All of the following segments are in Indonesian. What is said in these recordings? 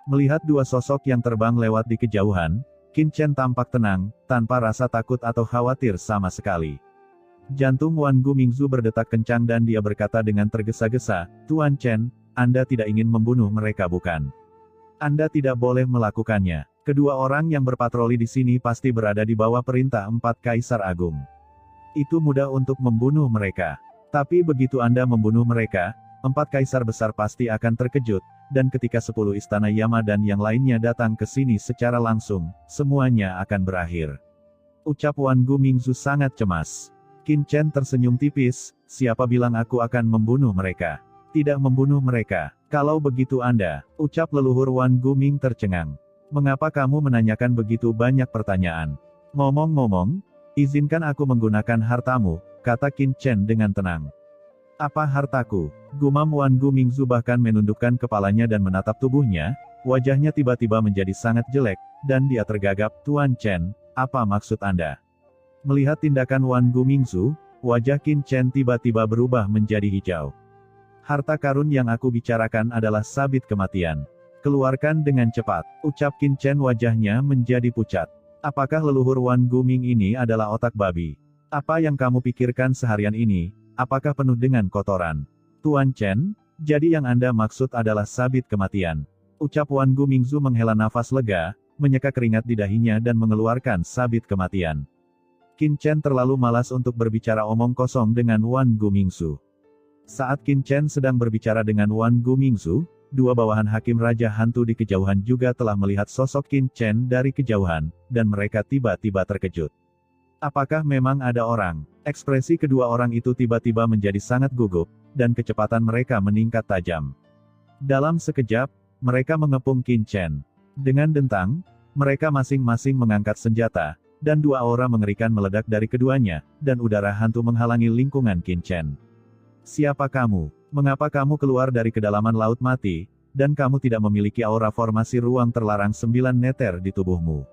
Melihat dua sosok yang terbang lewat di kejauhan, Qin Chen tampak tenang, tanpa rasa takut atau khawatir sama sekali. Jantung Wan Gumingzu berdetak kencang dan dia berkata dengan tergesa-gesa, "Tuan Chen, Anda tidak ingin membunuh mereka bukan? Anda tidak boleh melakukannya. Kedua orang yang berpatroli di sini pasti berada di bawah perintah 4 Kaisar Agung. Itu mudah untuk membunuh mereka. Tapi begitu Anda membunuh mereka, 4 Kaisar Besar pasti akan terkejut, dan ketika 10 istana Yama dan yang lainnya datang ke sini secara langsung, semuanya akan berakhir." Ucap Wan Gumingzu sangat cemas. Qin Chen tersenyum tipis, "Siapa bilang aku akan membunuh mereka? Tidak membunuh mereka. Kalau begitu Anda," ucap leluhur Wan Guming tercengang. "Mengapa kamu menanyakan begitu banyak pertanyaan? Ngomong-ngomong, izinkan aku menggunakan hartamu," kata Qin Chen dengan tenang. "Apa hartaku?" gumam Wan Gumingzu bahkan menundukkan kepalanya dan menatap tubuhnya, wajahnya tiba-tiba menjadi sangat jelek, dan dia tergagap, "Tuan Chen, apa maksud Anda?" Melihat tindakan Wan Gumingzu, wajah Qin Chen tiba-tiba berubah menjadi hijau. "Harta karun yang aku bicarakan adalah sabit kematian. Keluarkan dengan cepat," ucap Qin Chen wajahnya menjadi pucat. "Apakah leluhur Wan Guming ini adalah otak babi? Apa yang kamu pikirkan seharian ini, apakah penuh dengan kotoran? Tuan Chen, jadi yang Anda maksud adalah sabit kematian?" Ucap Wan Gumingzu menghela nafas lega, menyeka keringat di dahinya dan mengeluarkan sabit kematian. Qin Chen terlalu malas untuk berbicara omong kosong dengan Wan Gumingzu. Saat Qin Chen sedang berbicara dengan Wan Gumingzu, dua bawahan hakim Raja Hantu di kejauhan juga telah melihat sosok Qin Chen dari kejauhan, dan mereka tiba-tiba terkejut. Apakah memang ada orang? Ekspresi kedua orang itu tiba-tiba menjadi sangat gugup, dan kecepatan mereka meningkat tajam. Dalam sekejap, mereka mengepung Qin Chen. Dengan dentang, mereka masing-masing mengangkat senjata, dan dua aura mengerikan meledak dari keduanya, dan udara hantu menghalangi lingkungan Qin Chen. "Siapa kamu? Mengapa kamu keluar dari kedalaman laut mati, dan kamu tidak memiliki aura formasi ruang terlarang 9 meter di tubuhmu?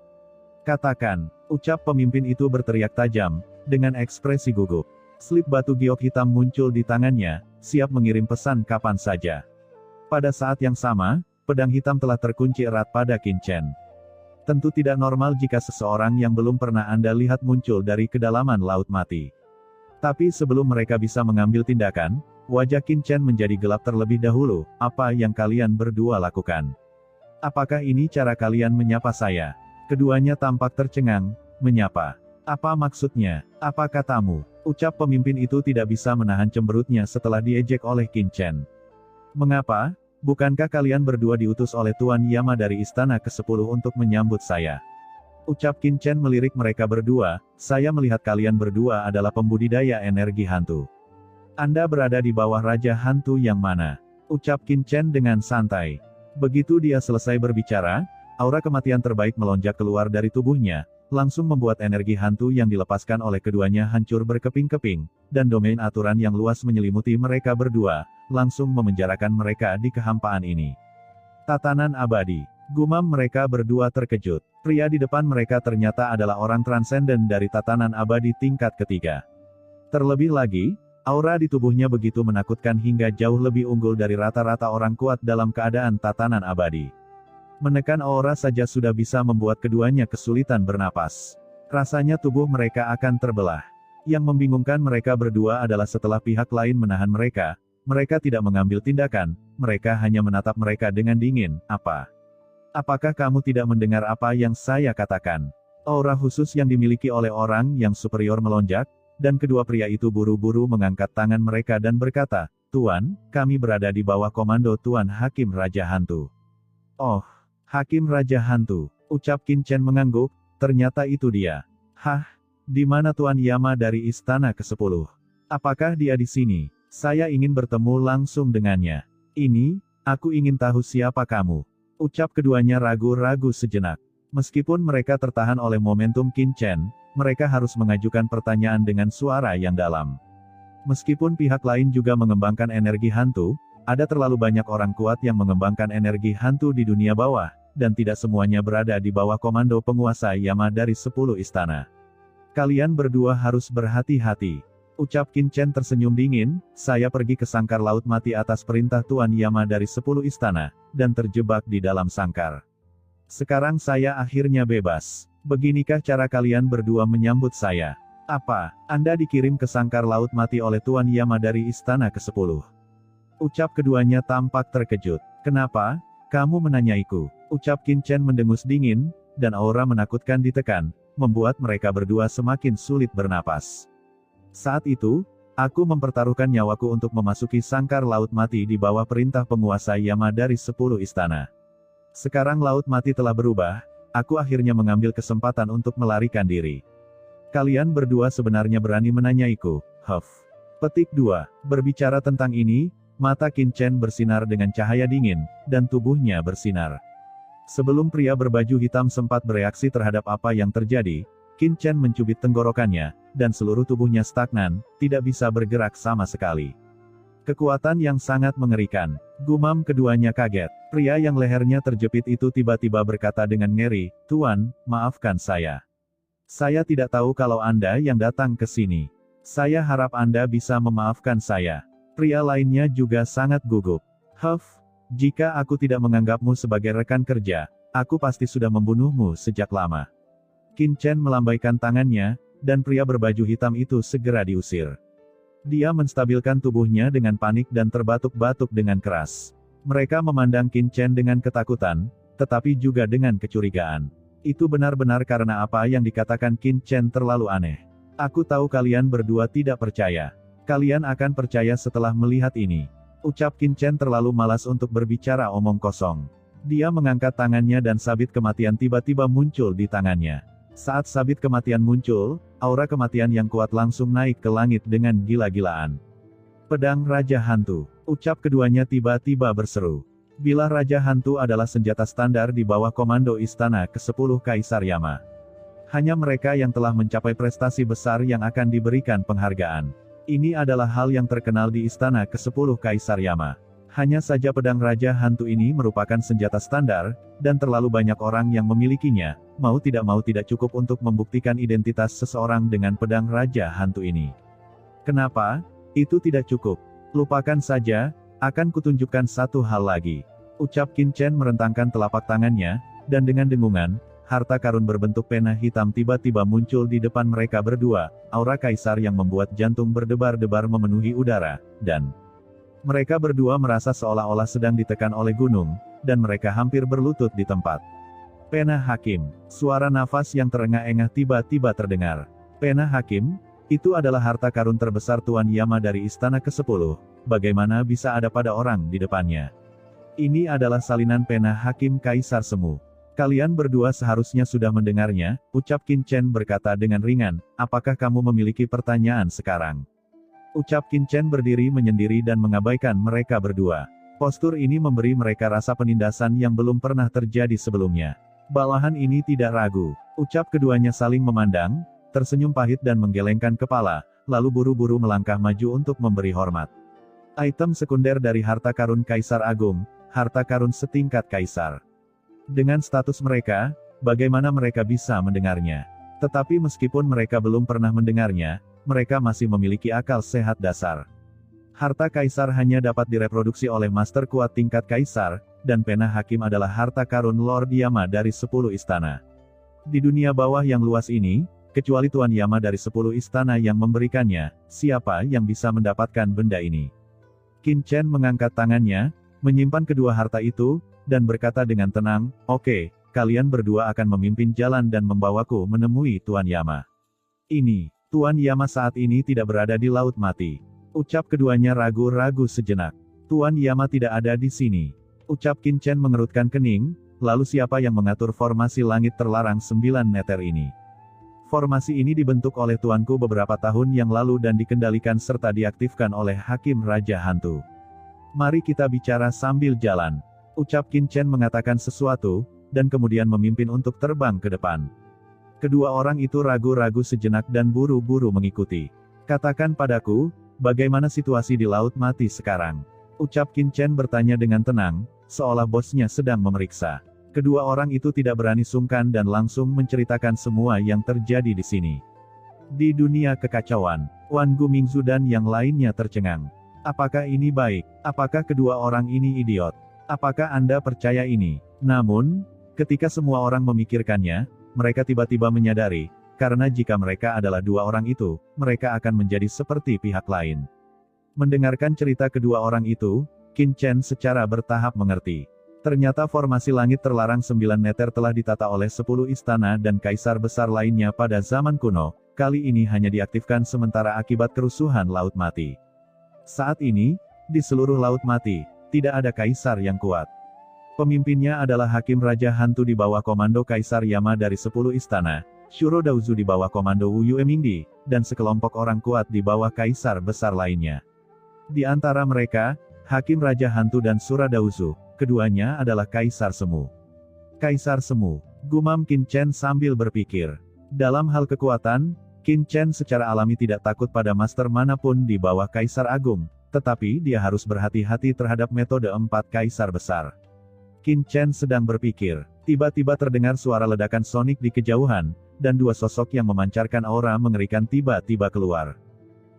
Katakan," ucap pemimpin itu berteriak tajam, dengan ekspresi gugup. Slip batu giok hitam muncul di tangannya, siap mengirim pesan kapan saja. Pada saat yang sama, pedang hitam telah terkunci erat pada Qin Chen. Tentu tidak normal jika seseorang yang belum pernah Anda lihat muncul dari kedalaman laut mati. Tapi sebelum mereka bisa mengambil tindakan, wajah Qin Chen menjadi gelap terlebih dahulu. "Apa yang kalian berdua lakukan? Apakah ini cara kalian menyapa saya?" Keduanya tampak tercengang. "Menyapa? Apa maksudnya? Apa katamu?" Ucap pemimpin itu tidak bisa menahan cemberutnya setelah diejek oleh Qin Chen. "Mengapa? Bukankah kalian berdua diutus oleh Tuan Yama dari Istana ke-10 untuk menyambut saya?" Ucap Qin Chen melirik mereka berdua, "Saya melihat kalian berdua adalah pembudidaya energi hantu. Anda berada di bawah Raja Hantu yang mana?" Ucap Qin Chen dengan santai. Begitu dia selesai berbicara, aura kematian terbaik melonjak keluar dari tubuhnya, langsung membuat energi hantu yang dilepaskan oleh keduanya hancur berkeping-keping, dan domain aturan yang luas menyelimuti mereka berdua, langsung memenjarakan mereka di kehampaan ini. "Tatanan abadi," gumam mereka berdua terkejut. Pria di depan mereka ternyata adalah orang transenden dari tatanan abadi tingkat ketiga. Terlebih lagi, aura di tubuhnya begitu menakutkan hingga jauh lebih unggul dari rata-rata orang kuat dalam keadaan tatanan abadi. Menekan aura saja sudah bisa membuat keduanya kesulitan bernapas. Rasanya tubuh mereka akan terbelah. Yang membingungkan mereka berdua adalah setelah pihak lain menahan mereka tidak mengambil tindakan, mereka hanya menatap mereka dengan dingin. Apakah kamu tidak mendengar apa yang saya katakan?" Aura khusus yang dimiliki oleh orang yang superior melonjak, dan kedua pria itu buru-buru mengangkat tangan mereka dan berkata, "Tuan, kami berada di bawah komando Tuan Hakim Raja Hantu." "Oh, Hakim Raja Hantu," ucap Qin Chen mengangguk, "ternyata itu dia. Hah? Di mana Tuan Yama dari Istana ke-10? Apakah dia di sini? Saya ingin bertemu langsung dengannya. Aku ingin tahu siapa kamu." Ucap keduanya ragu-ragu sejenak. Meskipun mereka tertahan oleh momentum Qin Chen, mereka harus mengajukan pertanyaan dengan suara yang dalam. Meskipun pihak lain juga mengembangkan energi hantu, ada terlalu banyak orang kuat yang mengembangkan energi hantu di dunia bawah, dan tidak semuanya berada di bawah komando penguasa Yama dari 10 istana. "Kalian berdua harus berhati-hati," Ucap Qin Chen tersenyum dingin, saya pergi ke sangkar laut mati atas perintah Tuan Yama dari 10 istana, dan terjebak di dalam sangkar. Sekarang saya akhirnya bebas. Beginikah cara kalian berdua menyambut saya? Apa, Anda dikirim ke sangkar laut mati oleh Tuan Yama dari istana ke-10? Ucap keduanya tampak terkejut. Kenapa? Kamu menanyaiku. Ucap Qin Chen mendengus dingin, dan aura menakutkan ditekan, membuat mereka berdua semakin sulit bernapas. Saat itu, aku mempertaruhkan nyawaku untuk memasuki sangkar laut mati di bawah perintah penguasa Yama dari 10 istana. Sekarang laut mati telah berubah, aku akhirnya mengambil kesempatan untuk melarikan diri. Kalian berdua sebenarnya berani menanyaiku, Huff. Petik 2. Berbicara tentang ini, mata Qin Chen bersinar dengan cahaya dingin, dan tubuhnya bersinar. Sebelum pria berbaju hitam sempat bereaksi terhadap apa yang terjadi, Qin Chen mencubit tenggorokannya, dan seluruh tubuhnya stagnan, tidak bisa bergerak sama sekali. Kekuatan yang sangat mengerikan. Gumam keduanya kaget. Pria yang lehernya terjepit itu tiba-tiba berkata dengan ngeri, "Tuan, maafkan saya. Saya tidak tahu kalau Anda yang datang ke sini. Saya harap Anda bisa memaafkan saya." Pria lainnya juga sangat gugup. "Huff, jika aku tidak menganggapmu sebagai rekan kerja, aku pasti sudah membunuhmu sejak lama." Qin Chen melambaikan tangannya, dan pria berbaju hitam itu segera diusir. Dia menstabilkan tubuhnya dengan panik dan terbatuk-batuk dengan keras. Mereka memandang Qin Chen dengan ketakutan, tetapi juga dengan kecurigaan. Itu benar-benar karena apa yang dikatakan Qin Chen terlalu aneh. Aku tahu kalian berdua tidak percaya. Kalian akan percaya setelah melihat ini. Ucap Qin Chen terlalu malas untuk berbicara omong kosong. Dia mengangkat tangannya dan sabit kematian tiba-tiba muncul di tangannya. Saat sabit kematian muncul, aura kematian yang kuat langsung naik ke langit dengan gila-gilaan. Pedang Raja Hantu. Ucap keduanya tiba-tiba berseru. Bilah Raja Hantu adalah senjata standar di bawah komando istana ke-10 Kaisar Yama. Hanya mereka yang telah mencapai prestasi besar yang akan diberikan penghargaan. Ini adalah hal yang terkenal di istana ke-10 Kaisar Yama. Hanya saja pedang Raja Hantu ini merupakan senjata standar, dan terlalu banyak orang yang memilikinya, mau tidak cukup untuk membuktikan identitas seseorang dengan pedang Raja Hantu ini. Kenapa? Itu tidak cukup. Lupakan saja, akan kutunjukkan satu hal lagi. Ucap Qin Chen merentangkan telapak tangannya, dan dengan dengungan, harta karun berbentuk pena hitam tiba-tiba muncul di depan mereka berdua, aura kaisar yang membuat jantung berdebar-debar memenuhi udara, dan mereka berdua merasa seolah-olah sedang ditekan oleh gunung, dan mereka hampir berlutut di tempat. Pena Hakim. Suara nafas yang terengah-engah tiba-tiba terdengar. Pena Hakim? Itu adalah harta karun terbesar Tuan Yama dari istana ke-10, bagaimana bisa ada pada orang di depannya? Ini adalah salinan pena Hakim Kaisar Semu. Kalian berdua seharusnya sudah mendengarnya, ucap Qin Chen berkata dengan ringan, apakah kamu memiliki pertanyaan sekarang? Ucap Qin Chen berdiri menyendiri dan mengabaikan mereka berdua. Postur ini memberi mereka rasa penindasan yang belum pernah terjadi sebelumnya. Bawahan ini tidak ragu. Ucap keduanya saling memandang, tersenyum pahit dan menggelengkan kepala, lalu buru-buru melangkah maju untuk memberi hormat. Item sekunder dari harta karun Kaisar Agung, harta karun setingkat Kaisar. Dengan status mereka, bagaimana mereka bisa mendengarnya? Tetapi meskipun mereka belum pernah mendengarnya, mereka masih memiliki akal sehat dasar. Harta Kaisar hanya dapat direproduksi oleh master kuat tingkat Kaisar, dan pena Hakim adalah harta karun Lord Yama dari 10 istana. Di dunia bawah yang luas ini, kecuali Tuan Yama dari 10 istana yang memberikannya, siapa yang bisa mendapatkan benda ini? Qin Chen mengangkat tangannya, menyimpan kedua harta itu, dan berkata dengan tenang, oke, kalian berdua akan memimpin jalan dan membawaku menemui Tuan Yama. Ini, Tuan Yama saat ini tidak berada di Laut Mati. Ucap keduanya ragu-ragu sejenak. Tuan Yama tidak ada di sini. Ucap Qin Chen mengerutkan kening, lalu siapa yang mengatur formasi langit terlarang 9 meter ini? Formasi ini dibentuk oleh tuanku beberapa tahun yang lalu dan dikendalikan serta diaktifkan oleh Hakim Raja Hantu. Mari kita bicara sambil jalan. Ucap Qin Chen mengatakan sesuatu, dan kemudian memimpin untuk terbang ke depan. Kedua orang itu ragu-ragu sejenak dan buru-buru mengikuti. Katakan padaku, bagaimana situasi di Laut Mati sekarang? Ucap Qin Chen bertanya dengan tenang, seolah bosnya sedang memeriksa. Kedua orang itu tidak berani sungkan dan langsung menceritakan semua yang terjadi di sini. Di dunia kekacauan, Wan Gumingzu dan yang lainnya tercengang. Apakah ini baik? Apakah kedua orang ini idiot? Apakah Anda percaya ini? Namun, ketika semua orang memikirkannya, mereka tiba-tiba menyadari, karena jika mereka adalah dua orang itu, mereka akan menjadi seperti pihak lain. Mendengarkan cerita kedua orang itu, Qin Chen secara bertahap mengerti. Ternyata formasi langit terlarang 9 meter telah ditata oleh 10 istana dan kaisar besar lainnya pada zaman kuno, kali ini hanya diaktifkan sementara akibat kerusuhan Laut Mati. Saat ini, di seluruh Laut Mati, tidak ada kaisar yang kuat. Pemimpinnya adalah Hakim Raja Hantu di bawah komando Kaisar Yama dari 10 istana, Shuro Daozu di bawah komando Wu Yuemingdi, dan sekelompok orang kuat di bawah kaisar besar lainnya. Di antara mereka, Hakim Raja Hantu dan Shuro Daozu, keduanya adalah Kaisar Semu. Kaisar Semu, gumam Qin Chen sambil berpikir. Dalam hal kekuatan, Qin Chen secara alami tidak takut pada master manapun di bawah Kaisar Agung, tetapi dia harus berhati-hati terhadap metode 4 kaisar besar. Qin Chen sedang berpikir, tiba-tiba terdengar suara ledakan sonik di kejauhan, dan dua sosok yang memancarkan aura mengerikan tiba-tiba keluar.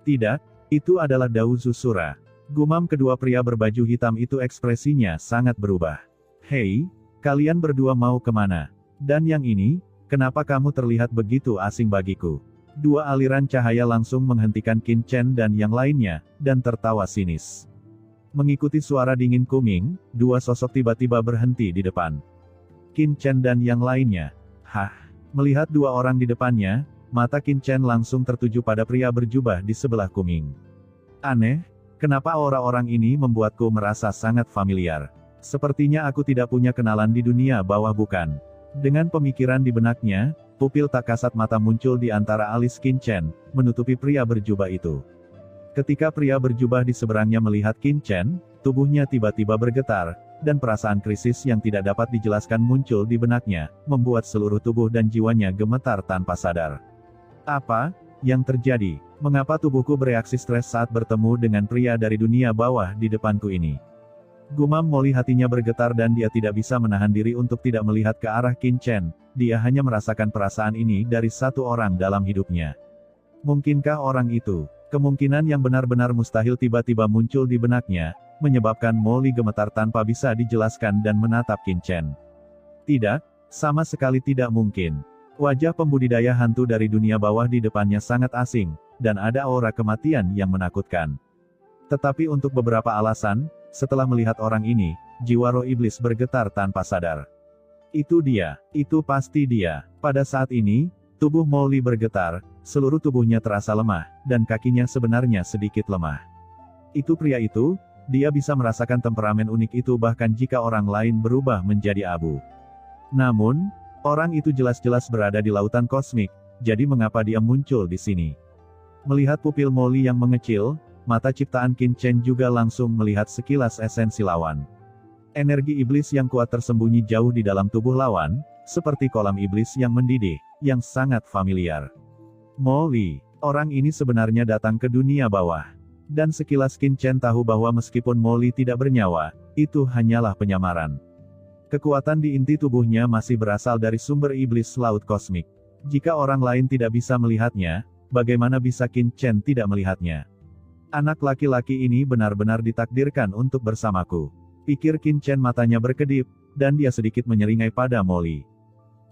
Tidak, itu adalah Daozu Sura. Gumam kedua pria berbaju hitam itu ekspresinya sangat berubah. Hei, kalian berdua mau kemana? Dan yang ini, kenapa kamu terlihat begitu asing bagiku? Dua aliran cahaya langsung menghentikan Qin Chen dan yang lainnya, dan tertawa sinis. Mengikuti suara dingin kuming, dua sosok tiba-tiba berhenti di depan Qin Chen dan yang lainnya. Hah? Melihat dua orang di depannya, mata Qin Chen langsung tertuju pada pria berjubah di sebelah kuming. Aneh, kenapa orang-orang ini membuatku merasa sangat familiar? Sepertinya aku tidak punya kenalan di dunia bawah bukan? Dengan pemikiran di benaknya, pupil tak kasat mata muncul di antara alis Qin Chen, menutupi pria berjubah itu. Ketika pria berjubah di seberangnya melihat Qin Chen, tubuhnya tiba-tiba bergetar, dan perasaan krisis yang tidak dapat dijelaskan muncul di benaknya, membuat seluruh tubuh dan jiwanya gemetar tanpa sadar. Apa yang terjadi? Mengapa tubuhku bereaksi stres saat bertemu dengan pria dari dunia bawah di depanku ini? Gumam Molly, hatinya bergetar dan dia tidak bisa menahan diri untuk tidak melihat ke arah Qin Chen. Dia hanya merasakan perasaan ini dari satu orang dalam hidupnya. Mungkinkah orang itu? Kemungkinan yang benar-benar mustahil tiba-tiba muncul di benaknya, menyebabkan Molly gemetar tanpa bisa dijelaskan dan menatap Qin Chen. Tidak, sama sekali tidak mungkin. Wajah pembudidaya hantu dari dunia bawah di depannya sangat asing, dan ada aura kematian yang menakutkan. Tetapi untuk beberapa alasan, setelah melihat orang ini, jiwa roh iblis bergetar tanpa sadar. Itu dia, itu pasti dia. Pada saat ini, tubuh Molly bergetar, seluruh tubuhnya terasa lemah, dan kakinya sebenarnya sedikit lemah. Itu pria itu, dia bisa merasakan temperamen unik itu bahkan jika orang lain berubah menjadi abu. Namun, orang itu jelas-jelas berada di lautan kosmik, jadi mengapa dia muncul di sini? Melihat pupil Molly yang mengecil, mata ciptaan Qin Chen juga langsung melihat sekilas esensi lawan. Energi iblis yang kuat tersembunyi jauh di dalam tubuh lawan, seperti kolam iblis yang mendidih, yang sangat familiar. Molly, orang ini sebenarnya datang ke dunia bawah. Dan sekilas Qin Chen tahu bahwa meskipun Molly tidak bernyawa, itu hanyalah penyamaran. Kekuatan di inti tubuhnya masih berasal dari sumber iblis laut kosmik. Jika orang lain tidak bisa melihatnya, bagaimana bisa Qin Chen tidak melihatnya? Anak laki-laki ini benar-benar ditakdirkan untuk bersamaku. Pikir Qin Chen, matanya berkedip, dan dia sedikit menyeringai pada Molly.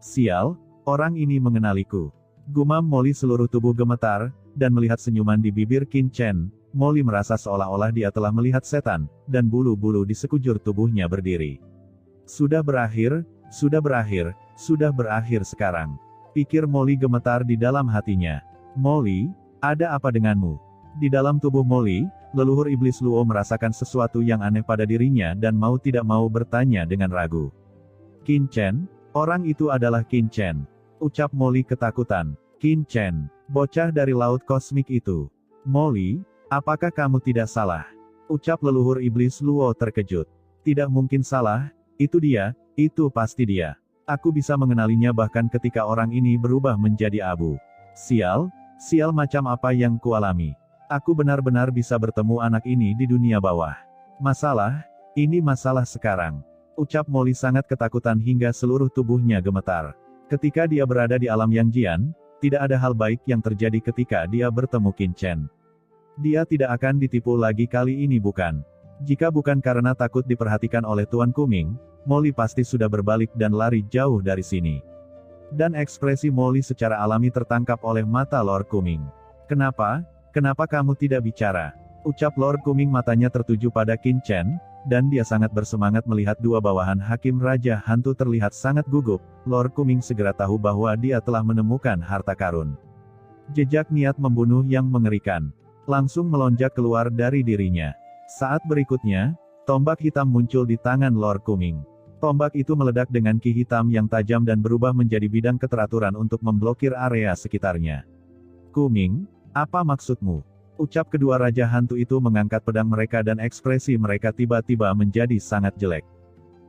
Sial, orang ini mengenaliku. Gumam Molly, seluruh tubuh gemetar, dan melihat senyuman di bibir Qin Chen, Molly merasa seolah-olah dia telah melihat setan, dan bulu-bulu di sekujur tubuhnya berdiri. Sudah berakhir, sudah berakhir, sudah berakhir sekarang. Pikir Molly gemetar di dalam hatinya. Molly, ada apa denganmu? Di dalam tubuh Molly, leluhur iblis Luo merasakan sesuatu yang aneh pada dirinya dan mau tidak mau bertanya dengan ragu. Qin Chen? Orang itu adalah Qin Chen. Ucap Molly ketakutan. Qin Chen, bocah dari laut kosmik itu. Molly, apakah kamu tidak salah? Ucap leluhur iblis Luo terkejut. Tidak mungkin salah, itu dia, itu pasti dia. Aku bisa mengenalinya bahkan ketika orang ini berubah menjadi abu. Sial, sial macam apa yang kualami. Aku benar-benar bisa bertemu anak ini di dunia bawah. Masalah, ini masalah sekarang. Ucap Molly sangat ketakutan hingga seluruh tubuhnya gemetar. Ketika dia berada di alam Yang Jian, Tidak ada hal baik yang terjadi ketika dia bertemu Qin Chen. Dia tidak akan ditipu lagi kali ini bukan? Jika bukan karena takut diperhatikan oleh Tuan Kuming, Molly pasti sudah berbalik dan lari jauh dari sini. Dan ekspresi Molly secara alami tertangkap oleh mata Lord Kuming. Kenapa? Kenapa kamu tidak bicara? Ucap Lord Kuming, matanya tertuju pada Qin Chen, dan dia sangat bersemangat melihat dua bawahan Hakim Raja Hantu terlihat sangat gugup. Lord Kuming segera tahu bahwa dia telah menemukan harta karun. Jejak niat membunuh yang mengerikan langsung melonjak keluar dari dirinya. Saat berikutnya, tombak hitam muncul di tangan Lord Kuming. Tombak itu meledak dengan ki hitam yang tajam dan berubah menjadi bidang keteraturan untuk memblokir area sekitarnya. Kuming, apa maksudmu? Ucap kedua Raja Hantu itu mengangkat pedang mereka dan ekspresi mereka tiba-tiba menjadi sangat jelek.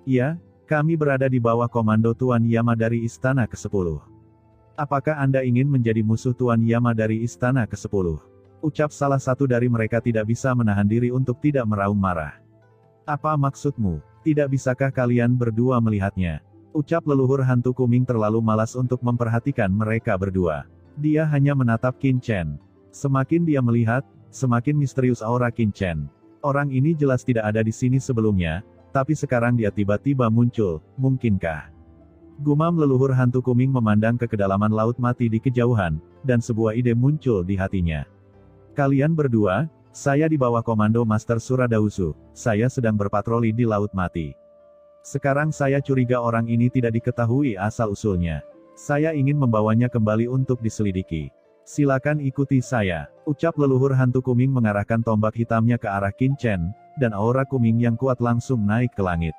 Ya, kami berada di bawah komando Tuan Yama dari Istana ke-10. Apakah Anda ingin menjadi musuh Tuan Yama dari Istana ke-10? Ucap salah satu dari mereka tidak bisa menahan diri untuk tidak meraung marah. Apa maksudmu? Tidak bisakah kalian berdua melihatnya? Ucap leluhur hantu Kuming terlalu malas untuk memperhatikan mereka berdua. Dia hanya menatap Qin Chen. Semakin dia melihat, semakin misterius aura Qin Chen. Orang ini jelas tidak ada di sini sebelumnya, tapi sekarang dia tiba-tiba muncul, mungkinkah? Gumam leluhur hantu Kuming memandang ke kedalaman laut mati di kejauhan, dan sebuah ide muncul di hatinya. Kalian berdua, saya di bawah komando Master Suradausu, saya sedang berpatroli di laut mati. Sekarang saya curiga orang ini tidak diketahui asal-usulnya. Saya ingin membawanya kembali untuk diselidiki. Silakan ikuti saya, ucap leluhur hantu Kuming mengarahkan tombak hitamnya ke arah Qin Chen, dan aura Kuming yang kuat langsung naik ke langit.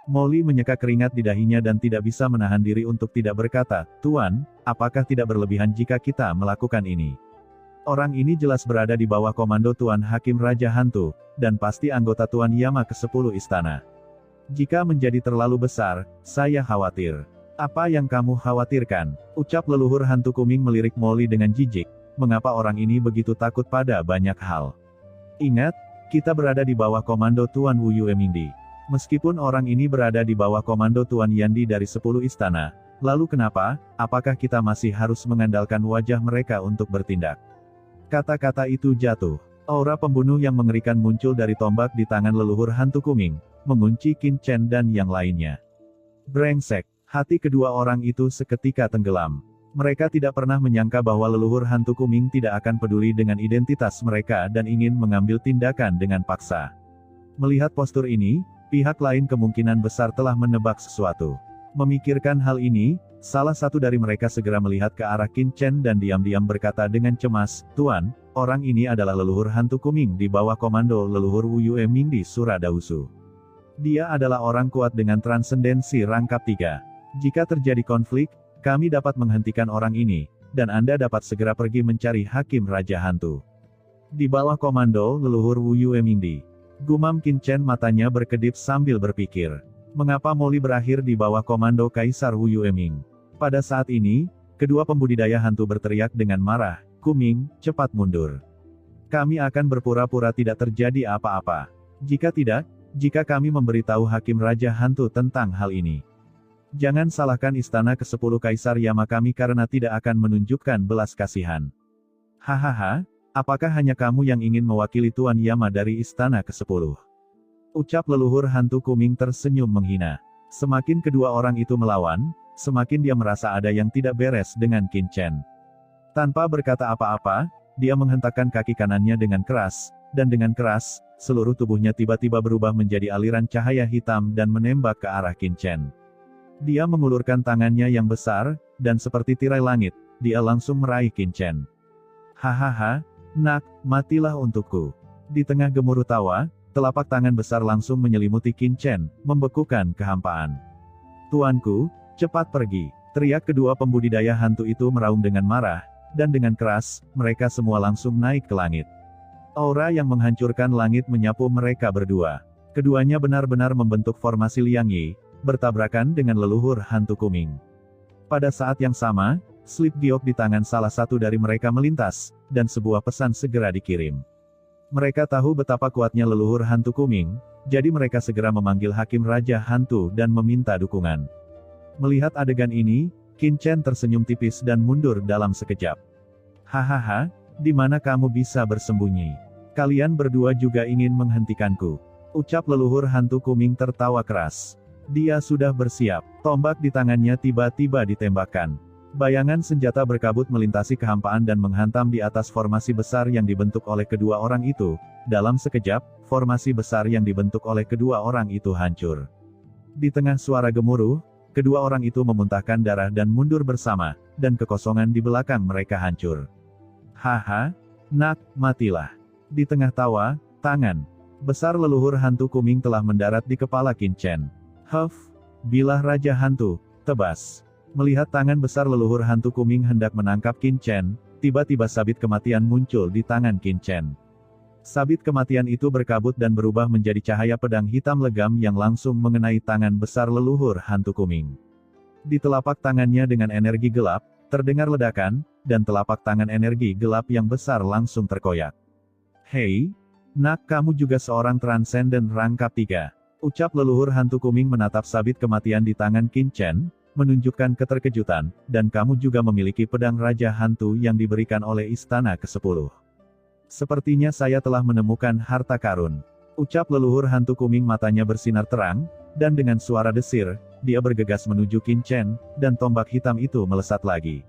Molly menyeka keringat di dahinya dan tidak bisa menahan diri untuk tidak berkata, Tuan, apakah tidak berlebihan jika kita melakukan ini? Orang ini jelas berada di bawah komando Tuan Hakim Raja Hantu, dan pasti anggota Tuan Yama ke-10 istana. Jika menjadi terlalu besar, saya khawatir. Apa yang kamu khawatirkan? Ucap leluhur hantu Kuming melirik Molly dengan jijik. Mengapa orang ini begitu takut pada banyak hal? Ingat, kita berada di bawah komando Tuan Wu Yue Mingdi. Meskipun orang ini berada di bawah komando Tuan Yandi dari 10 istana, lalu kenapa? Apakah kita masih harus mengandalkan wajah mereka untuk bertindak? Kata-kata itu jatuh. Aura pembunuh yang mengerikan muncul dari tombak di tangan leluhur hantu Kuming, mengunci Qin Chen dan yang lainnya. Brengsek. Hati kedua orang itu seketika tenggelam. Mereka tidak pernah menyangka bahwa leluhur hantu Kuming tidak akan peduli dengan identitas mereka dan ingin mengambil tindakan dengan paksa. Melihat postur ini, pihak lain kemungkinan besar telah menebak sesuatu. Memikirkan hal ini, salah satu dari mereka segera melihat ke arah Qin Chen dan diam-diam berkata dengan cemas, Tuan, orang ini adalah leluhur hantu Kuming di bawah komando leluhur Wu Yue Mingdi Suradausu. Dia adalah orang kuat dengan transendensi rangkap 3. Jika terjadi konflik, kami dapat menghentikan orang ini, dan Anda dapat segera pergi mencari Hakim Raja Hantu. Di bawah komando leluhur Wu Yue Mingdi. Gumam Qin Chen, matanya berkedip sambil berpikir. Mengapa Molly berakhir di bawah komando Kaisar Wu Yue Ming? Pada saat ini, kedua pembudidaya hantu berteriak dengan marah, Kuming, cepat mundur. Kami akan berpura-pura tidak terjadi apa-apa. Jika tidak, jika kami memberitahu Hakim Raja Hantu tentang hal ini. Jangan salahkan istana ke-10 Kaisar Yama kami karena tidak akan menunjukkan belas kasihan. Hahaha, apakah hanya kamu yang ingin mewakili Tuan Yama dari istana ke-10? Ucap leluhur hantu Kuming tersenyum menghina. Semakin kedua orang itu melawan, semakin dia merasa ada yang tidak beres dengan Qin Chen. Tanpa berkata apa-apa, dia menghentakkan kaki kanannya dengan keras, dan dengan keras, seluruh tubuhnya tiba-tiba berubah menjadi aliran cahaya hitam dan menembak ke arah Qin Chen. Dia mengulurkan tangannya yang besar, dan seperti tirai langit, dia langsung meraih Qin Chen. Hahaha, nak, matilah untukku. Di tengah gemuruh tawa, telapak tangan besar langsung menyelimuti Qin Chen, membekukan kehampaan. Tuanku, cepat pergi, teriak kedua pembudidaya hantu itu meraung dengan marah, dan dengan keras, mereka semua langsung naik ke langit. Aura yang menghancurkan langit menyapu mereka berdua. Keduanya benar-benar membentuk formasi Liang Yi, bertabrakan dengan leluhur hantu Kuming. Pada saat yang sama, slip giok di tangan salah satu dari mereka melintas, dan sebuah pesan segera dikirim. Mereka tahu betapa kuatnya leluhur hantu Kuming, jadi mereka segera memanggil Hakim Raja Hantu dan meminta dukungan. Melihat adegan ini, Qin Chen tersenyum tipis dan mundur dalam sekejap. Hahaha, di mana kamu bisa bersembunyi? Kalian berdua juga ingin menghentikanku. Ucap leluhur hantu Kuming tertawa keras. Dia sudah bersiap. Tombak di tangannya tiba-tiba ditembakkan. Bayangan senjata berkabut melintasi kehampaan dan menghantam di atas formasi besar yang dibentuk oleh kedua orang itu. Dalam sekejap, formasi besar yang dibentuk oleh kedua orang itu hancur. Di tengah suara gemuruh, kedua orang itu memuntahkan darah dan mundur bersama, dan kekosongan di belakang mereka hancur. Haha, nak, matilah. Di tengah tawa, tangan besar leluhur hantu Kuming telah mendarat di kepala Qin Chen. Huff, bilah Raja Hantu, tebas. Melihat tangan besar leluhur hantu Kuming hendak menangkap Qin Chen, tiba-tiba sabit kematian muncul di tangan Qin Chen. Sabit kematian itu berkabut dan berubah menjadi cahaya pedang hitam legam yang langsung mengenai tangan besar leluhur hantu Kuming. Di telapak tangannya dengan energi gelap, terdengar ledakan, dan telapak tangan energi gelap yang besar langsung terkoyak. Hei, nak, kamu juga seorang transenden rangkap 3. Ucap leluhur hantu Kuming menatap sabit kematian di tangan Qin Chen, menunjukkan keterkejutan, dan kamu juga memiliki pedang Raja Hantu yang diberikan oleh Istana ke-10. Sepertinya saya telah menemukan harta karun. Ucap leluhur hantu Kuming matanya bersinar terang, dan dengan suara desir, dia bergegas menuju Qin Chen, dan tombak hitam itu melesat lagi.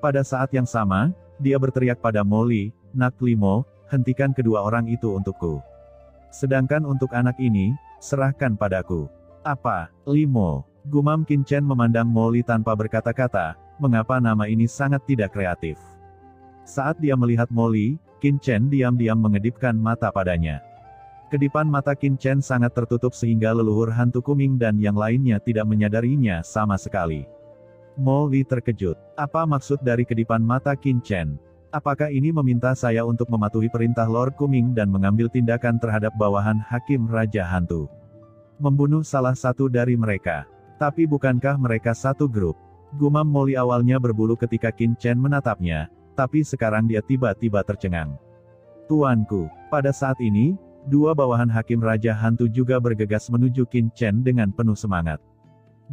Pada saat yang sama, dia berteriak pada Molly, nak Limo, hentikan kedua orang itu untukku. Sedangkan untuk anak ini, serahkan padaku. Apa, Limo? Gumam Qin Chen memandang Molly tanpa berkata-kata, mengapa nama ini sangat tidak kreatif. Saat dia melihat Molly, Qin Chen diam-diam mengedipkan mata padanya. Kedipan mata Qin Chen sangat tertutup sehingga leluhur hantu Kuming dan yang lainnya tidak menyadarinya sama sekali. Molly terkejut. Apa maksud dari kedipan mata Qin Chen? Apakah ini meminta saya untuk mematuhi perintah Lord Kuming dan mengambil tindakan terhadap bawahan Hakim Raja Hantu? Membunuh salah satu dari mereka. Tapi bukankah mereka satu grup? Gumam Molly awalnya berbulu ketika Qin Chen menatapnya, tapi sekarang dia tiba-tiba tercengang. Tuanku, pada saat ini, dua bawahan Hakim Raja Hantu juga bergegas menuju Qin Chen dengan penuh semangat.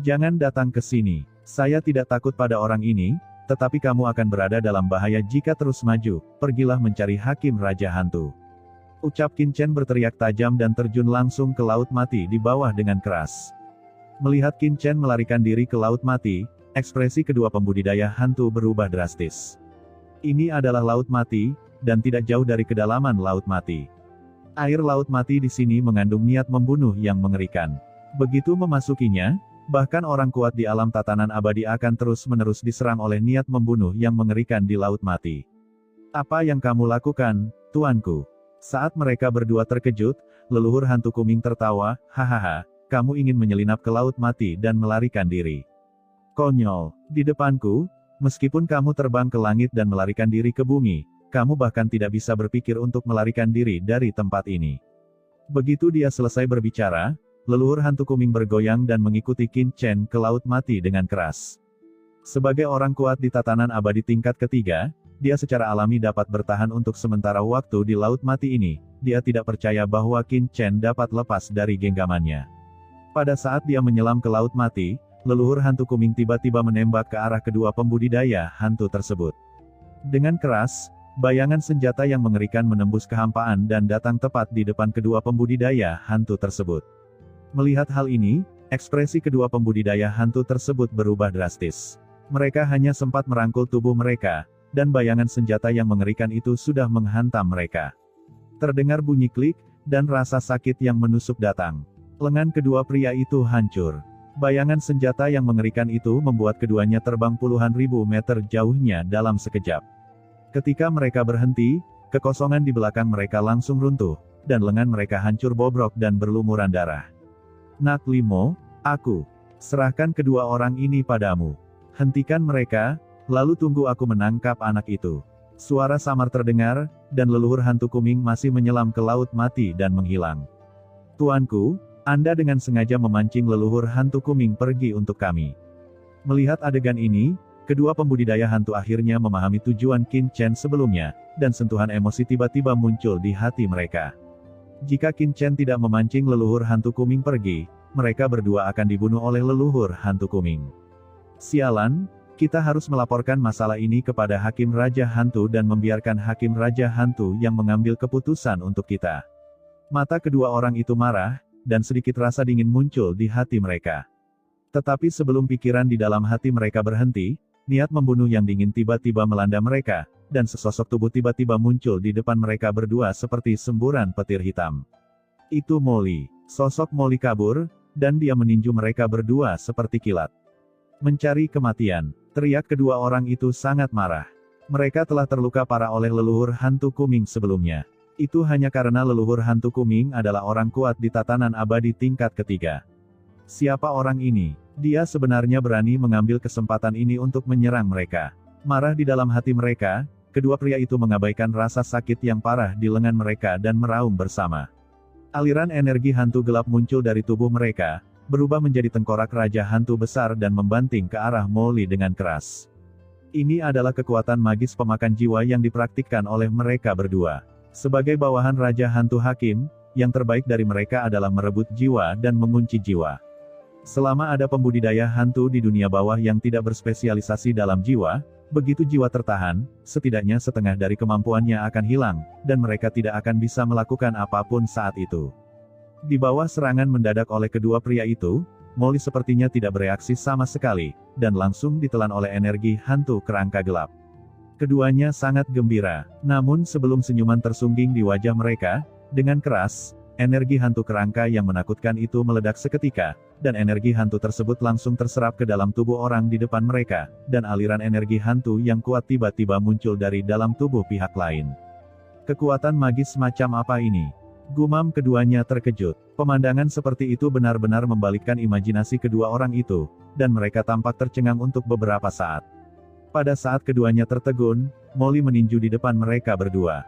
Jangan datang ke sini. Saya tidak takut pada orang ini, tetapi kamu akan berada dalam bahaya jika terus maju. Pergilah mencari Hakim Raja Hantu. Ucap Qin Chen berteriak tajam dan terjun langsung ke Laut Mati di bawah dengan keras. Melihat Qin Chen melarikan diri ke Laut Mati, ekspresi kedua pembudidaya hantu berubah drastis. Ini adalah Laut Mati, dan tidak jauh dari kedalaman Laut Mati. Air Laut Mati di sini mengandung niat membunuh yang mengerikan. Begitu memasukinya, bahkan orang kuat di alam tatanan abadi akan terus-menerus diserang oleh niat membunuh yang mengerikan di Laut Mati. Apa yang kamu lakukan, tuanku? Saat mereka berdua terkejut, leluhur hantu Kuming tertawa, hahaha. Kamu ingin menyelinap ke Laut Mati dan melarikan diri. Konyol, di depanku, meskipun kamu terbang ke langit dan melarikan diri ke bumi, kamu bahkan tidak bisa berpikir untuk melarikan diri dari tempat ini. Begitu dia selesai berbicara, leluhur hantu Kuming bergoyang dan mengikuti Qin Chen ke Laut Mati dengan keras. Sebagai orang kuat di tatanan abadi tingkat ketiga, dia secara alami dapat bertahan untuk sementara waktu di Laut Mati ini. Dia tidak percaya bahwa Qin Chen dapat lepas dari genggamannya. Pada saat dia menyelam ke Laut Mati, leluhur hantu Kuming tiba-tiba menembak ke arah kedua pembudidaya hantu tersebut. Dengan keras, bayangan senjata yang mengerikan menembus kehampaan dan datang tepat di depan kedua pembudidaya hantu tersebut. Melihat hal ini, ekspresi kedua pembudidaya hantu tersebut berubah drastis. Mereka hanya sempat merangkul tubuh mereka, dan bayangan senjata yang mengerikan itu sudah menghantam mereka. Terdengar bunyi klik, dan rasa sakit yang menusuk datang. Lengan kedua pria itu hancur. Bayangan senjata yang mengerikan itu membuat keduanya terbang puluhan ribu meter jauhnya dalam sekejap. Ketika mereka berhenti, kekosongan di belakang mereka langsung runtuh, dan lengan mereka hancur bobrok dan berlumuran darah. Nak Limo, aku serahkan kedua orang ini padamu. Hentikan mereka, lalu tunggu aku menangkap anak itu. Suara samar terdengar, dan leluhur hantu Kuming masih menyelam ke Laut Mati dan menghilang. Tuanku, Anda dengan sengaja memancing leluhur hantu Kuming pergi untuk kami. Melihat adegan ini, kedua pembudidaya hantu akhirnya memahami tujuan Qin Chen sebelumnya, dan sentuhan emosi tiba-tiba muncul di hati mereka. Jika Qin Chen tidak memancing leluhur hantu Kuming pergi, mereka berdua akan dibunuh oleh leluhur hantu Kuming. Sialan, Kita harus melaporkan masalah ini kepada Hakim Raja Hantu dan membiarkan Hakim Raja Hantu yang mengambil keputusan untuk kita. Mata kedua orang itu marah, dan sedikit rasa dingin muncul di hati mereka. Tetapi sebelum pikiran di dalam hati mereka berhenti, niat membunuh yang dingin tiba-tiba melanda mereka, dan sesosok tubuh tiba-tiba muncul di depan mereka berdua seperti semburan petir hitam. Itu Molly. Sosok Molly kabur, dan dia meninju mereka berdua seperti kilat. Mencari kematian. Teriak kedua orang itu sangat marah. Mereka telah terluka parah oleh leluhur hantu Kuming sebelumnya. Itu hanya karena leluhur hantu Kuming adalah orang kuat di tatanan abadi tingkat ketiga. Siapa orang ini? Dia sebenarnya berani mengambil kesempatan ini untuk menyerang mereka. Marah di dalam hati mereka, kedua pria itu mengabaikan rasa sakit yang parah di lengan mereka dan meraung bersama. Aliran energi hantu gelap muncul dari tubuh mereka, berubah menjadi tengkorak raja hantu besar dan membanting ke arah Molly dengan keras. Ini adalah kekuatan magis pemakan jiwa yang dipraktikkan oleh mereka berdua. Sebagai bawahan raja hantu hakim, yang terbaik dari mereka adalah merebut jiwa dan mengunci jiwa. Selama ada pembudidaya hantu di dunia bawah yang tidak berspesialisasi dalam jiwa, begitu jiwa tertahan, setidaknya setengah dari kemampuannya akan hilang, dan mereka tidak akan bisa melakukan apapun saat itu. Di bawah serangan mendadak oleh kedua pria itu, Molly sepertinya tidak bereaksi sama sekali, dan langsung ditelan oleh energi hantu kerangka gelap. Keduanya sangat gembira, namun sebelum senyuman tersungging di wajah mereka, dengan keras, energi hantu kerangka yang menakutkan itu meledak seketika, dan energi hantu tersebut langsung terserap ke dalam tubuh orang di depan mereka, dan aliran energi hantu yang kuat tiba-tiba muncul dari dalam tubuh pihak lain. Kekuatan magis macam apa ini? Gumam keduanya terkejut. Pemandangan seperti itu benar-benar membalikkan imajinasi kedua orang itu, dan mereka tampak tercengang untuk beberapa saat. Pada saat keduanya tertegun, Molly meninju di depan mereka berdua.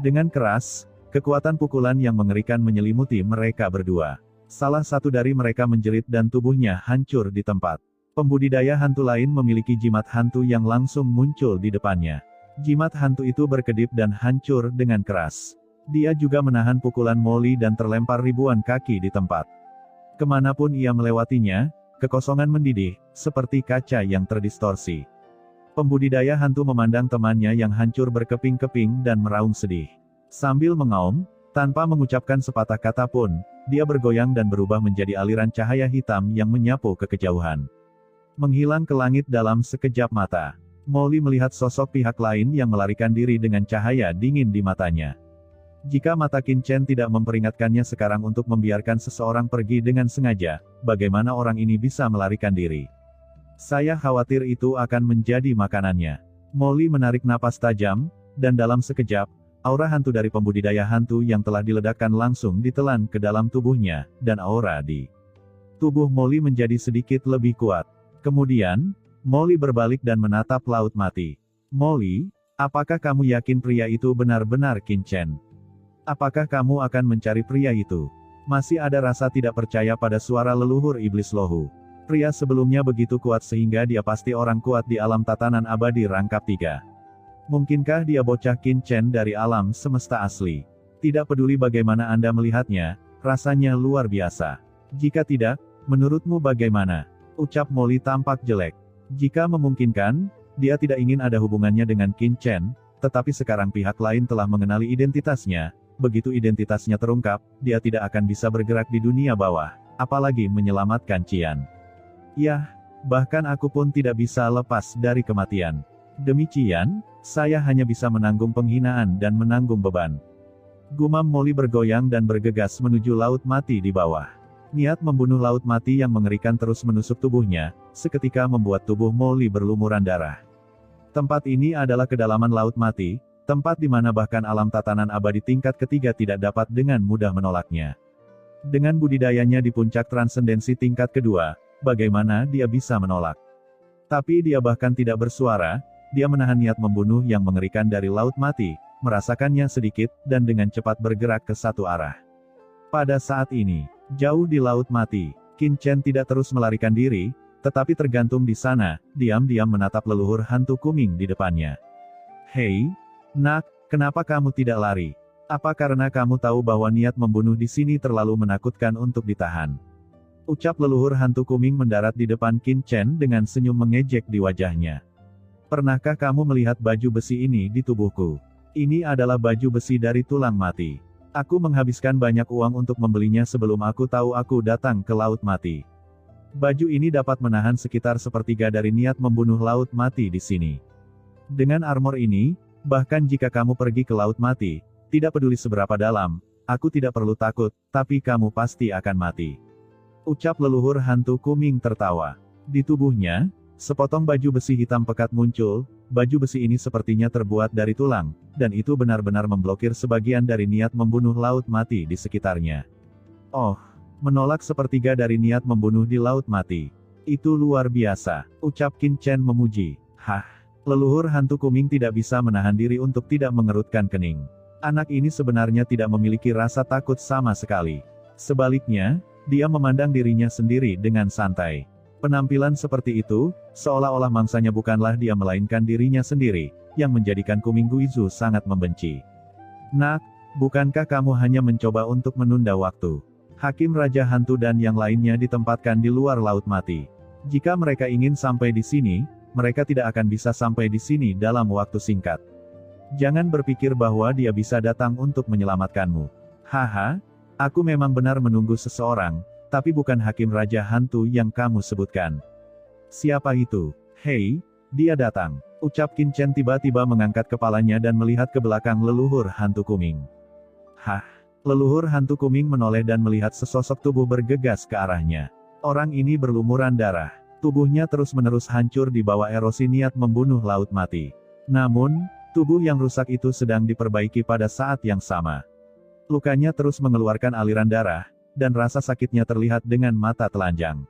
Dengan keras, kekuatan pukulan yang mengerikan menyelimuti mereka berdua. Salah satu dari mereka menjerit dan tubuhnya hancur di tempat. Pembudidaya hantu lain memiliki jimat hantu yang langsung muncul di depannya. Jimat hantu itu berkedip dan hancur dengan keras. Dia juga menahan pukulan Molly dan terlempar ribuan kaki di tempat. Kemanapun ia melewatinya, kekosongan mendidih, seperti kaca yang terdistorsi. Pembudidaya hantu memandang temannya yang hancur berkeping-keping dan meraung sedih. Sambil mengaum, tanpa mengucapkan sepatah kata pun, dia bergoyang dan berubah menjadi aliran cahaya hitam yang menyapu ke kejauhan. Menghilang ke langit dalam sekejap mata. Molly melihat sosok pihak lain yang melarikan diri dengan cahaya dingin di matanya. Jika mata Qin Chen tidak memperingatkannya sekarang untuk membiarkan seseorang pergi dengan sengaja, bagaimana orang ini bisa melarikan diri? Saya khawatir itu akan menjadi makanannya. Molly menarik napas tajam, dan dalam sekejap, aura hantu dari pembudidaya hantu yang telah diledakkan langsung ditelan ke dalam tubuhnya, dan aura di tubuh Molly menjadi sedikit lebih kuat. Kemudian, Molly berbalik dan menatap Laut Mati. Molly, apakah kamu yakin pria itu benar-benar Qin Chen? Apakah kamu akan mencari pria itu? Masih ada rasa tidak percaya pada suara leluhur iblis Lohu. Pria sebelumnya begitu kuat sehingga dia pasti orang kuat di alam tatanan abadi rangkap 3. Mungkinkah dia bocah Qin Chen dari alam semesta asli? Tidak peduli bagaimana Anda melihatnya, rasanya luar biasa. Jika tidak, menurutmu bagaimana? Ucap Molly tampak jelek. Jika memungkinkan, dia tidak ingin ada hubungannya dengan Qin Chen, tetapi sekarang pihak lain telah mengenali identitasnya. Begitu identitasnya terungkap, dia tidak akan bisa bergerak di dunia bawah, apalagi menyelamatkan Qian. Yah, bahkan aku pun tidak bisa lepas dari kematian. Demi Qian, saya hanya bisa menanggung penghinaan dan menanggung beban. Gumam Molly bergoyang dan bergegas menuju Laut Mati di bawah. Niat membunuh Laut Mati yang mengerikan terus menusuk tubuhnya, seketika membuat tubuh Molly berlumuran darah. Tempat ini adalah kedalaman Laut Mati, tempat di mana bahkan alam tatanan abadi tingkat ketiga tidak dapat dengan mudah menolaknya. Dengan budidayanya di puncak transendensi tingkat kedua, bagaimana dia bisa menolak? Tapi dia bahkan tidak bersuara, dia menahan niat membunuh yang mengerikan dari Laut Mati, merasakannya sedikit, dan dengan cepat bergerak ke satu arah. Pada saat ini, jauh di Laut Mati, Qin Chen tidak terus melarikan diri, tetapi tergantung di sana, diam-diam menatap leluhur hantu Kuming di depannya. Hei, Nak, kenapa kamu tidak lari? Apa karena kamu tahu bahwa niat membunuh di sini terlalu menakutkan untuk ditahan? Ucap leluhur hantu Kuming mendarat di depan Qin Chen dengan senyum mengejek di wajahnya. Pernahkah kamu melihat baju besi ini di tubuhku? Ini adalah baju besi dari tulang mati. Aku menghabiskan banyak uang untuk membelinya sebelum aku tahu aku datang ke Laut Mati. Baju ini dapat menahan sekitar sepertiga dari niat membunuh Laut Mati di sini. Dengan armor ini, bahkan jika kamu pergi ke Laut Mati, tidak peduli seberapa dalam, aku tidak perlu takut, tapi kamu pasti akan mati. Ucap leluhur hantu Kuming tertawa. Di tubuhnya, sepotong baju besi hitam pekat muncul. Baju besi ini sepertinya terbuat dari tulang, dan itu benar-benar memblokir sebagian dari niat membunuh Laut Mati di sekitarnya. Oh, menolak sepertiga dari niat membunuh di Laut Mati. Itu luar biasa, ucap Qin Chen memuji. Hah, leluhur hantu Kuming tidak bisa menahan diri untuk tidak mengerutkan kening. Anak ini sebenarnya tidak memiliki rasa takut sama sekali. Sebaliknya, dia memandang dirinya sendiri dengan santai. Penampilan seperti itu, seolah-olah mangsanya bukanlah dia melainkan dirinya sendiri, yang menjadikan Kuming Guizu sangat membenci. Nak, bukankah kamu hanya mencoba untuk menunda waktu? Hakim Raja Hantu dan yang lainnya ditempatkan di luar Laut Mati. Jika mereka ingin sampai di sini, mereka tidak akan bisa sampai di sini dalam waktu singkat. Jangan berpikir bahwa dia bisa datang untuk menyelamatkanmu. Haha, aku memang benar menunggu seseorang, tapi bukan Hakim Raja Hantu yang kamu sebutkan. Siapa itu? Hei, dia datang. Ucap Qin Chen tiba-tiba mengangkat kepalanya dan melihat ke belakang leluhur hantu Kuming. Hah? Leluhur hantu Kuming menoleh dan melihat sesosok tubuh bergegas ke arahnya. Orang ini berlumuran darah. Tubuhnya terus-menerus hancur di bawah erosi niat membunuh Laut Mati. Namun, tubuh yang rusak itu sedang diperbaiki pada saat yang sama. Lukanya terus mengeluarkan aliran darah, dan rasa sakitnya terlihat dengan mata telanjang.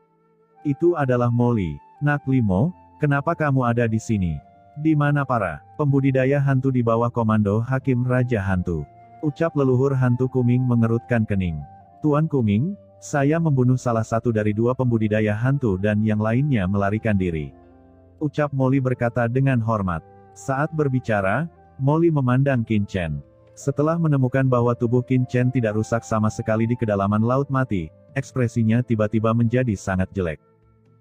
Itu adalah Molly. Nak Limo, kenapa kamu ada di sini? Di mana para pembudidaya hantu di bawah komando Hakim Raja Hantu? Ucap leluhur hantu Kuming mengerutkan kening. Tuan Kuming, saya membunuh salah satu dari dua pembudidaya hantu dan yang lainnya melarikan diri. Ucap Molly berkata dengan hormat. Saat berbicara, Molly memandang Qin Chen. Setelah menemukan bahwa tubuh Qin Chen tidak rusak sama sekali di kedalaman Laut Mati, ekspresinya tiba-tiba menjadi sangat jelek.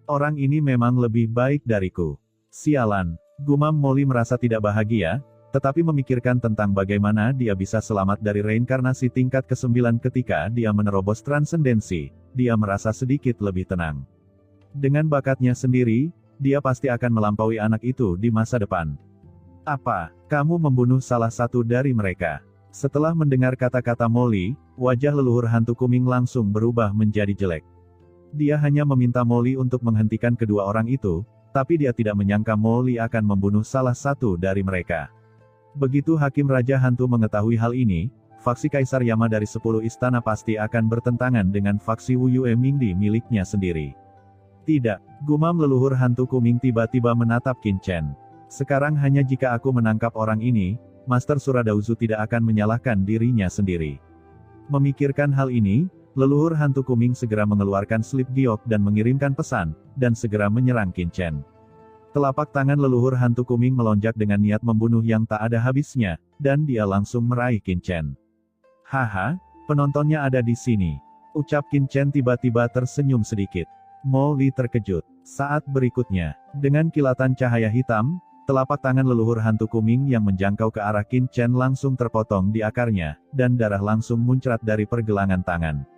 Orang ini memang lebih baik dariku. Sialan, gumam Molly merasa tidak bahagia, tetapi memikirkan tentang bagaimana dia bisa selamat dari reinkarnasi tingkat ke-9 ketika dia menerobos transendensi, dia merasa sedikit lebih tenang. Dengan bakatnya sendiri, dia pasti akan melampaui anak itu di masa depan. Apa, kamu membunuh salah satu dari mereka? Setelah mendengar kata-kata Molly, wajah leluhur hantu Kuming langsung berubah menjadi jelek. Dia hanya meminta Molly untuk menghentikan kedua orang itu, tapi dia tidak menyangka Molly akan membunuh salah satu dari mereka. Begitu Hakim Raja Hantu mengetahui hal ini, faksi Kaisar Yama dari 10 istana pasti akan bertentangan dengan faksi Wu Yue Mingdi miliknya sendiri. Tidak, gumam leluhur hantu Kuming tiba-tiba menatap Qin Chen. Sekarang hanya jika aku menangkap orang ini, Master Suradauzu tidak akan menyalahkan dirinya sendiri. Memikirkan hal ini, leluhur hantu Kuming segera mengeluarkan slip giok dan mengirimkan pesan, dan segera menyerang Qin Chen. Telapak tangan leluhur hantu Kuming melonjak dengan niat membunuh yang tak ada habisnya, dan dia langsung meraih Qin Chen. Haha, penontonnya ada di sini. Ucap Qin Chen tiba-tiba tersenyum sedikit. Molly terkejut. Saat berikutnya, dengan kilatan cahaya hitam, telapak tangan leluhur hantu Kuming yang menjangkau ke arah Qin Chen langsung terpotong di akarnya, dan darah langsung muncrat dari pergelangan tangan.